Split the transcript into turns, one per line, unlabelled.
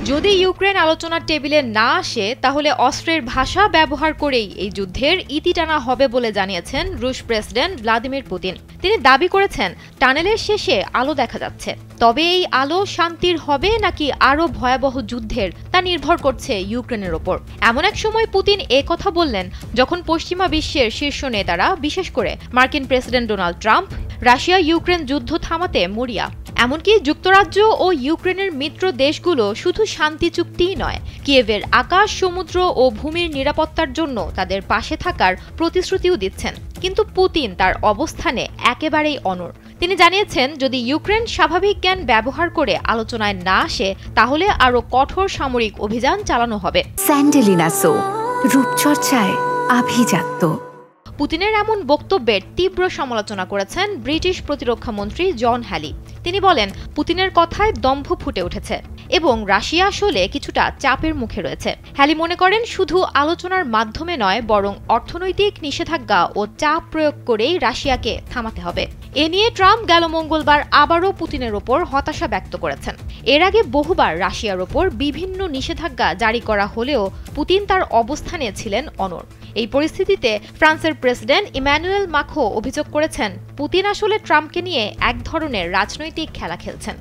যদি ইউক্রেন আলোচনার টেবিলে না আসে তাহলে অস্ত্রের ভাষা ব্যবহার করেই এই যুদ্ধের ইতি টানা হবে বলে জানিয়েছেন রুশ প্রেসিডেন্ট ভ্লাদিমির পুতিন। তিনি দাবি করেছেন, টানেলের শেষে আলো দেখা যাচ্ছে, তবে এই আলো শান্তির হবে নাকি আরও ভয়াবহ যুদ্ধের তা নির্ভর করছে ইউক্রেনের ওপর। এমন এক সময় পুতিন কথা বললেন যখন পশ্চিমা বিশ্বের শীর্ষ নেতারা, বিশেষ করে মার্কিন president Donald Trump, Russia Ukraine যুদ্ধ থামাতে মরিয়া। এমনকি যুক্তরাজ্য ও ইউক্রেনের মিত্র দেশগুলো শুধু শান্তি চুক্তিই নয়, কিয়েভের আকাশ, সমুদ্র ও ভূমির নিরাপত্তার জন্য তাদের পাশে থাকার প্রতিশ্রুতিও দিচ্ছেন। কিন্তু পুতিন তার অবস্থানে একেবারেই অনড়। তিনি জানিয়েছেন, যদি ইউক্রেন স্বাভাবিক জ্ঞান ব্যবহার করে আলোচনায় না আসে তাহলে আরও কঠোর সামরিক অভিযান চালানো হবে।
স্যান্ডেলিনা সো, রূপচর্চায় আভিজাত্য।
পুতিনের এমন বক্তব্যের তীব্র সমালোচনা করেছেন ব্রিটিশ প্রতিরক্ষা মন্ত্রী জন হ্যালি। তিনি বলেন, পুতিনের কথায় দম্ভ ফুটে উঠেছে এবং রাশিয়া আসলে কিছুটা চাপের মুখে রয়েছে। হ্যালি মনে করেন, শুধু আলোচনার মাধ্যমে নয়, বরং অর্থনৈতিক নিষেধাজ্ঞা ও চাপ প্রয়োগ করেই রাশিয়াকে থামাতে হবে। এ নিয়ে ট্রাম্প গেল মঙ্গলবার আবারও পুতিনের ওপর হতাশা ব্যক্ত করেছেন। এর আগে বহুবার রাশিয়ার ওপর বিভিন্ন নিষেধাজ্ঞা জারি করা হলেও পুতিন তার অবস্থানে ছিলেন অনড়। এই পরিস্থিতিতে ফ্রান্সের প্রেসিডেন্ট ইমানুয়েল মাখোঁ অভিযোগ করেছেন, পুতিন আসলে ট্রাম্পকে নিয়ে এক ধরনের রাজনৈতিক খেলা খেলছেন।